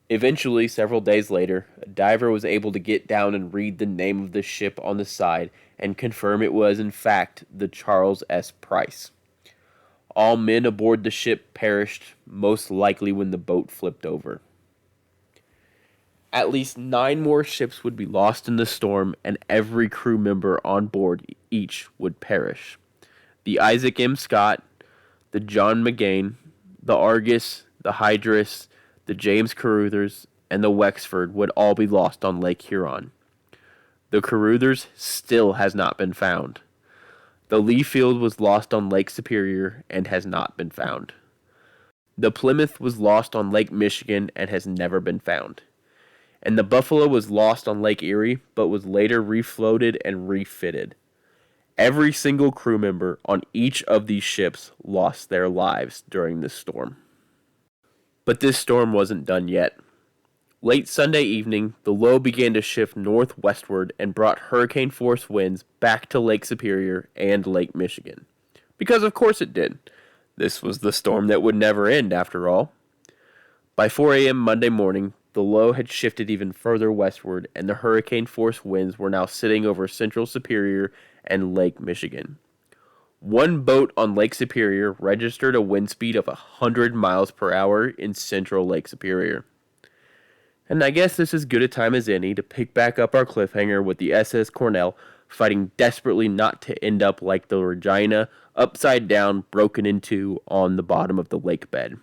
Eventually, several days later, a diver was able to get down and read the name of the ship on the side and confirm it was, in fact, the Charles S. Price. All men aboard the ship perished, most likely when the boat flipped over. At least 9 more ships would be lost in the storm, and every crew member on board each would perish. The Isaac M. Scott, the John McGain, the Argus, the Hydrus, the James Caruthers, and the Wexford would all be lost on Lake Huron. The Caruthers still has not been found. The Leafield was lost on Lake Superior and has not been found. The Plymouth was lost on Lake Michigan and has never been found. And the Buffalo was lost on Lake Erie, but was later refloated and refitted. Every single crew member on each of these ships lost their lives during this storm. But this storm wasn't done yet. Late Sunday evening, the low began to shift northwestward and brought hurricane-force winds back to Lake Superior and Lake Michigan. Because of course it did. This was the storm that would never end, after all. By 4 a.m. Monday morning, the low had shifted even further westward, and the hurricane-force winds were now sitting over Central Superior and Lake Michigan. One boat on Lake Superior registered a wind speed of 100 miles per hour in central Lake Superior. And I guess this is as good a time as any to pick back up our cliffhanger with the SS Cornell fighting desperately not to end up like the Regina, upside down, broken in two on the bottom of the lake bed.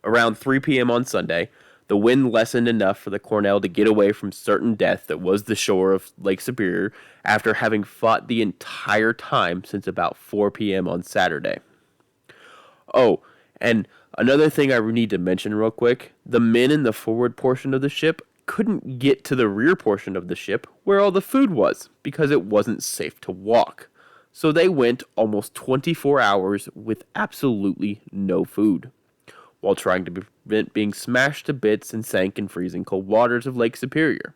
Around 3 p.m. on Sunday, the wind lessened enough for the Cornell to get away from certain death that was the shore of Lake Superior after having fought the entire time since about 4 p.m. on Saturday. Oh, and another thing I need to mention real quick, the men in the forward portion of the ship couldn't get to the rear portion of the ship where all the food was because it wasn't safe to walk. So they went almost 24 hours with absolutely no food, while trying to prevent being smashed to bits and sank in freezing cold waters of Lake Superior.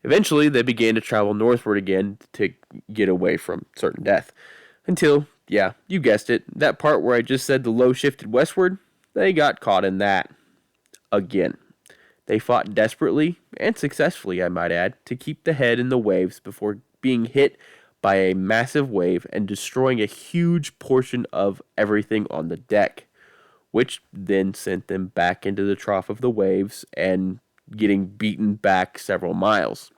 Eventually, they began to travel northward again to get away from certain death. Until, yeah, you guessed it, that part where I just said the low shifted westward, they got caught in that. Again. They fought desperately, and successfully I might add, to keep the head in the waves before being hit by a massive wave and destroying a huge portion of everything on the deck, which then sent them back into the trough of the waves and getting beaten back several miles.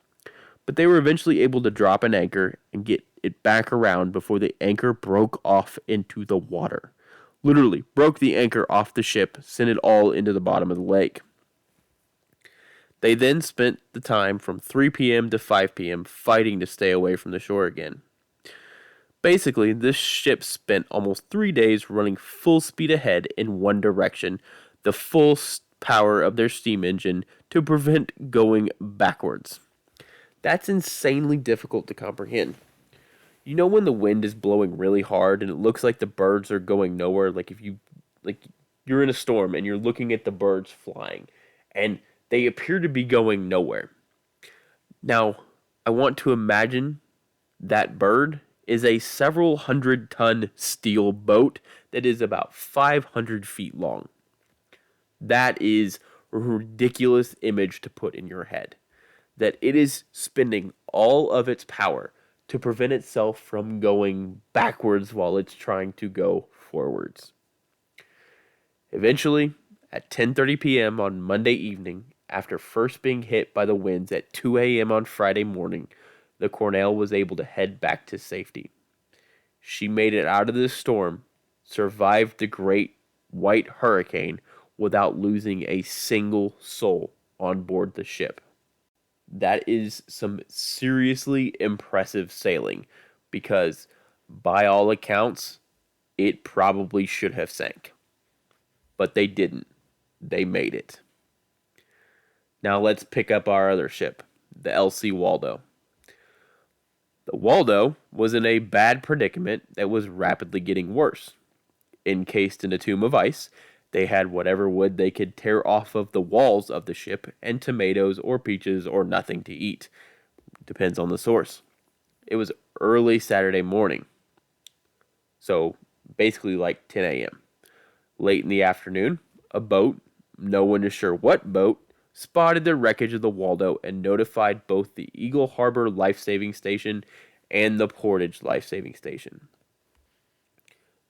But they were eventually able to drop an anchor and get it back around before the anchor broke off into the water. Literally, broke the anchor off the ship, sent it all into the bottom of the lake. They then spent the time from 3 p.m. to 5 p.m. fighting to stay away from the shore again. Basically, this ship spent almost 3 days running full speed ahead in one direction, the full power of their steam engine to prevent going backwards. That's insanely difficult to comprehend. You know when the wind is blowing really hard and it looks like the birds are going nowhere, like you're in a storm and you're looking at the birds flying and they appear to be going nowhere. Now, I want to imagine that bird is a several 100-ton steel boat that is about 500 feet long. That is a ridiculous image to put in your head. That it is spending all of its power to prevent itself from going backwards while it's trying to go forwards. Eventually, at 10:30 p.m. on Monday evening, after first being hit by the winds at 2 a.m. on Friday morning, the Cornell was able to head back to safety. She made it out of the storm, survived the great white hurricane without losing a single soul on board the ship. That is some seriously impressive sailing because, by all accounts, it probably should have sank. But they didn't. They made it. Now let's pick up our other ship, the LC Waldo. The Waldo was in a bad predicament that was rapidly getting worse. Encased in a tomb of ice, they had whatever wood they could tear off of the walls of the ship and tomatoes or peaches or nothing to eat. Depends on the source. It was early Saturday morning. So basically like 10 a.m. Late in the afternoon, a boat, no one is sure what boat, spotted the wreckage of the Waldo and notified both the Eagle Harbor Life-Saving Station and the Portage Life-Saving Station.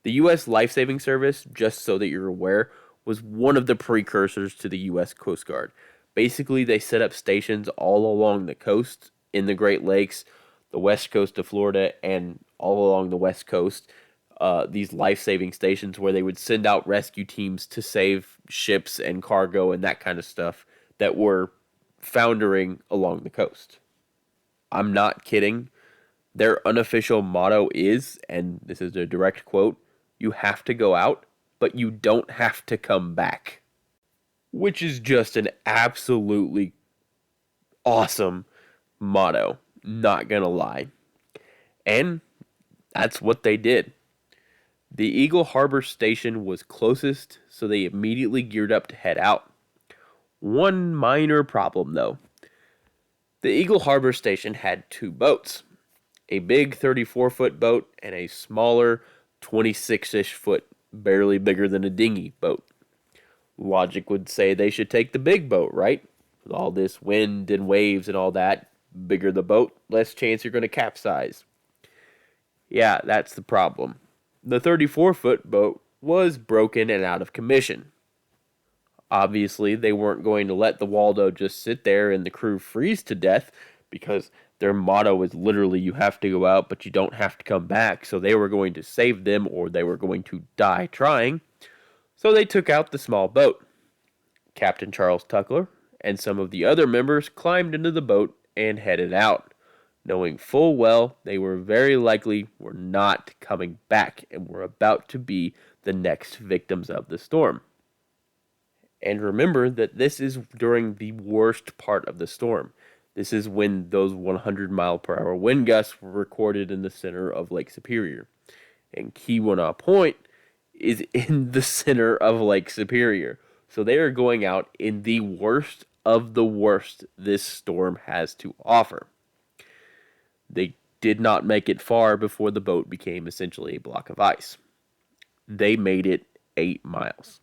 The U.S. Life-Saving Service, just so that you're aware, was one of the precursors to the U.S. Coast Guard. Basically, they set up stations all along the coast, in the Great Lakes, the west coast of Florida, and all along the west coast, these life-saving stations where they would send out rescue teams to save ships and cargo and that kind of stuff that were foundering along the coast. I'm not kidding. Their unofficial motto is, and this is a direct quote, "You have to go out, but you don't have to come back." Which is just an absolutely awesome motto, not gonna lie. And that's what they did. The Eagle Harbor Station was closest, so they immediately geared up to head out. One minor problem, though. The Eagle Harbor Station had two boats. A big 34-foot boat and a smaller 26-ish foot, barely bigger than a dinghy boat. Logic would say they should take the big boat, right? With all this wind and waves and all that, bigger the boat, less chance you're going to capsize. Yeah, that's the problem. The 34-foot boat was broken and out of commission. Obviously, they weren't going to let the Waldo just sit there and the crew freeze to death because their motto is literally you have to go out, but you don't have to come back. So they were going to save them or they were going to die trying. So they took out the small boat. Captain Charles Tuckler and some of the other members climbed into the boat and headed out, knowing full well they were very likely were not coming back and were about to be the next victims of the storm. And remember that this is during the worst part of the storm. This is when those 100-mile-per-hour wind gusts were recorded in the center of Lake Superior. And Keweenaw Point is in the center of Lake Superior. So they are going out in the worst of the worst this storm has to offer. They did not make it far before the boat became essentially a block of ice. They made it 8 miles.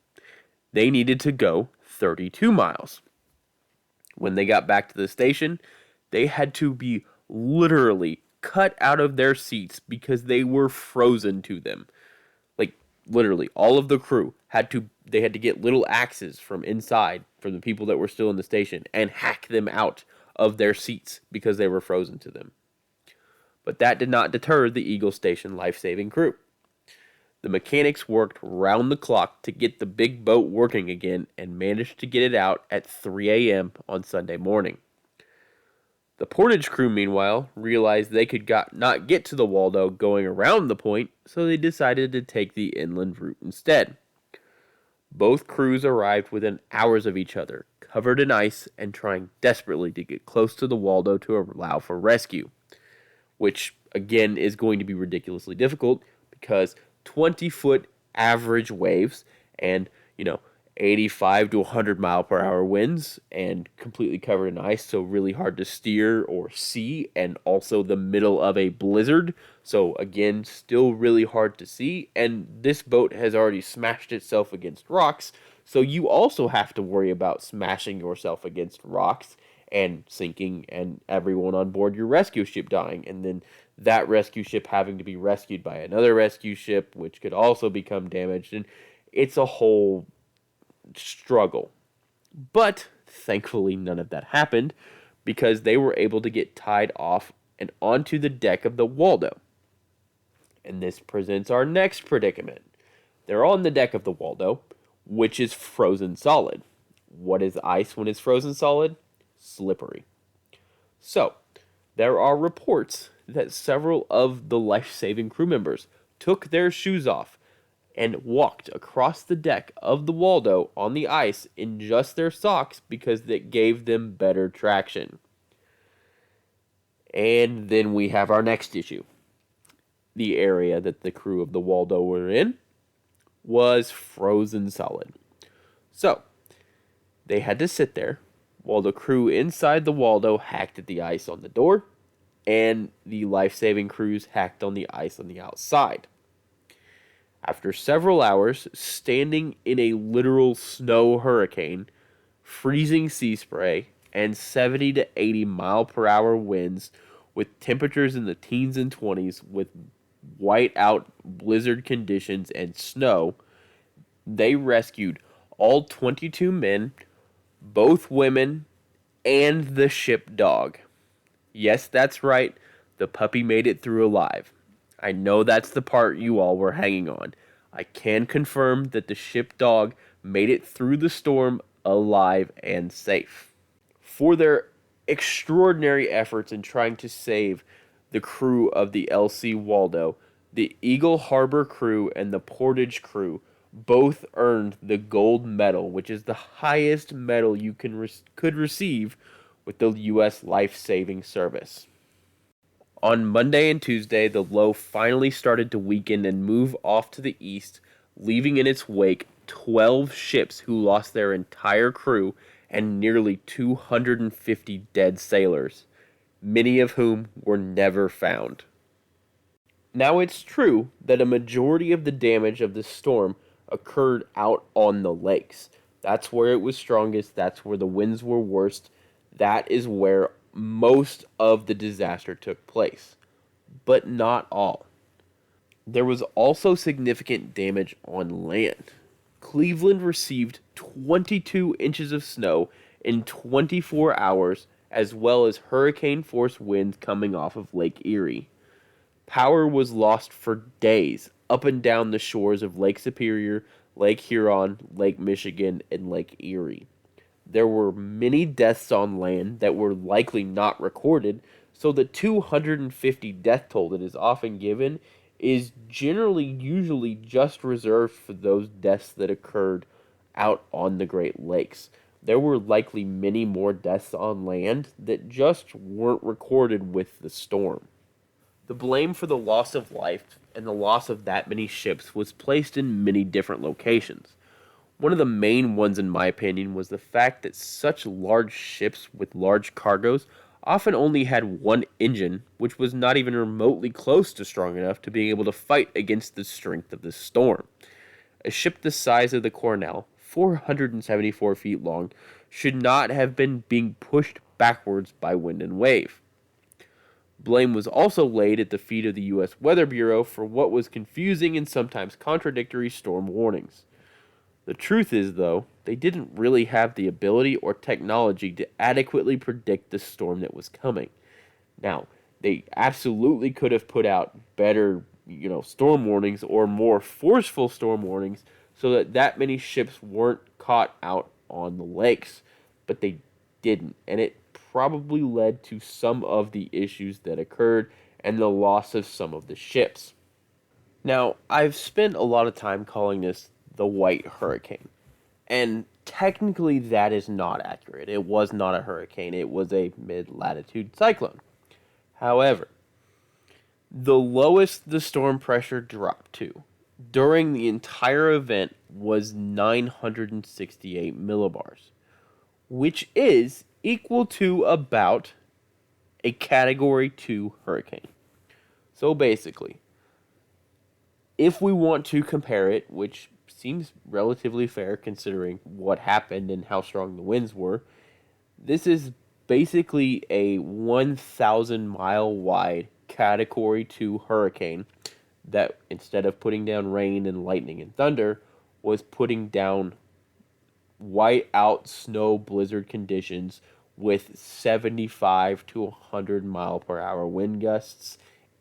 They needed to go 32 miles. When they got back to the station, they had to be literally cut out of their seats because they were frozen to them. Like, literally, all of the crew had to get little axes from inside, from the people that were still in the station, and hack them out of their seats because they were frozen to them. But that did not deter the Eagle Station life-saving crew. The mechanics worked round the clock to get the big boat working again and managed to get it out at 3 a.m. on Sunday morning. The Portage crew, meanwhile, realized they could not get to the Waldo going around the point, so they decided to take the inland route instead. Both crews arrived within hours of each other, covered in ice and trying desperately to get close to the Waldo to allow for rescue, which, again, is going to be ridiculously difficult because 20-foot average waves and, 85 to 100 mile per hour winds and completely covered in ice, so really hard to steer or see, and also the middle of a blizzard, so again, still really hard to see, and this boat has already smashed itself against rocks, so you also have to worry about smashing yourself against rocks and sinking and everyone on board your rescue ship dying, and then that rescue ship having to be rescued by another rescue ship, which could also become damaged, and it's a whole struggle. But thankfully none of that happened because they were able to get tied off and onto the deck of the Waldo. And this presents our next predicament. They're on the deck of the Waldo, which is frozen solid. What is ice when it's frozen solid? Slippery. So, there are reports that several of the life-saving crew members took their shoes off and walked across the deck of the Waldo on the ice in just their socks because it gave them better traction. And then we have our next issue. The area that the crew of the Waldo were in was frozen solid. So, they had to sit there while the crew inside the Waldo hacked at the ice on the door, and the life-saving crews hacked on the ice on the outside. After several hours, standing in a literal snow hurricane, freezing sea spray, and 70 to 80 mile per hour winds with temperatures in the teens and 20s with white-out blizzard conditions and snow, they rescued all 22 men, both women, and the ship dog. Yes, that's right, the puppy made it through alive. I know that's the part you all were hanging on. I can confirm that the ship dog made it through the storm alive and safe. For their extraordinary efforts in trying to save the crew of the LC Waldo, the Eagle Harbor crew and the Portage crew both earned the gold medal, which is the highest medal you could receive with the U.S. Life-Saving Service. On Monday and Tuesday, the low finally started to weaken and move off to the east, leaving in its wake 12 ships who lost their entire crew and nearly 250 dead sailors, many of whom were never found. Now, it's true that a majority of the damage of the storm occurred out on the lakes. That's where it was strongest, that's where the winds were worst, that is where most of the disaster took place, but not all. There was also significant damage on land. Cleveland received 22 inches of snow in 24 hours, as well as hurricane-force winds coming off of Lake Erie. Power was lost for days up and down the shores of Lake Superior, Lake Huron, Lake Michigan, and Lake Erie. There were many deaths on land that were likely not recorded, so the 250 death toll that is often given is usually just reserved for those deaths that occurred out on the Great Lakes. there were likely many more deaths on land that just weren't recorded with the storm. The blame for the loss of life and the loss of that many ships was placed in many different locations. One of the main ones, in my opinion, was the fact that such large ships with large cargoes often only had one engine, which was not even remotely close to strong enough to be able to fight against the strength of the storm. A ship the size of the Cornell, 474 feet long, should not have been being pushed backwards by wind and wave. Blame was also laid at the feet of the U.S. Weather Bureau for what was confusing and sometimes contradictory storm warnings. The truth is, though, they didn't really have the ability or technology to adequately predict the storm that was coming. Now, they absolutely could have put out better, storm warnings or more forceful storm warnings so that many ships weren't caught out on the lakes, but they didn't, and it probably led to some of the issues that occurred and the loss of some of the ships. Now, I've spent a lot of time calling this the White Hurricane, and technically that is not accurate. It was not a hurricane, it was a mid-latitude cyclone. However, the lowest the storm pressure dropped to during the entire event was 968 millibars, which is equal to about a Category 2 hurricane. So basically, if we want to compare it, which seems relatively fair considering what happened and how strong the winds were, this is basically a 1,000 mile wide Category 2 hurricane that, instead of putting down rain and lightning and thunder, was putting down white-out snow blizzard conditions with 75 to 100 mile per hour wind gusts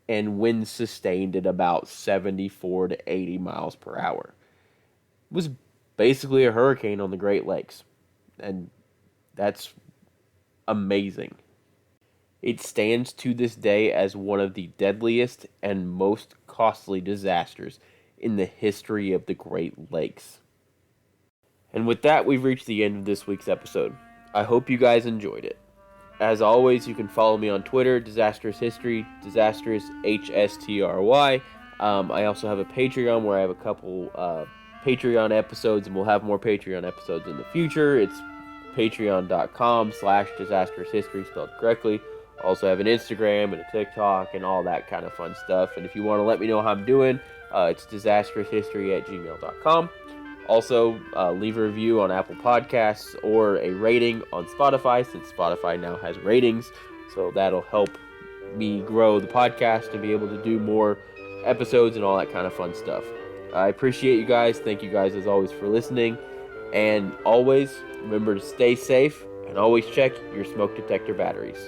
and winds sustained at about 74 to 80 miles per hour. It was basically a hurricane on the Great Lakes, and that's amazing. It stands to this day as one of the deadliest and most costly disasters in the history of the Great Lakes. And with that, we've reached the end of this week's episode. I hope you guys enjoyed it. As always, you can follow me on Twitter, Disastrous History, Disastrous HSTRY. I also have a Patreon where I have a couple Patreon episodes, and we'll have more Patreon episodes in the future. It's patreon.com/disastroushistory spelled correctly. Also have an Instagram and a TikTok and all that kind of fun stuff. And if you want to let me know how I'm doing, it's disastroushistory@gmail.com. Also, leave a review on Apple Podcasts or a rating on Spotify, since Spotify now has ratings. So that'll help me grow the podcast and be able to do more episodes and all that kind of fun stuff. I appreciate you guys. Thank you guys, as always, for listening. And always remember to stay safe and always check your smoke detector batteries.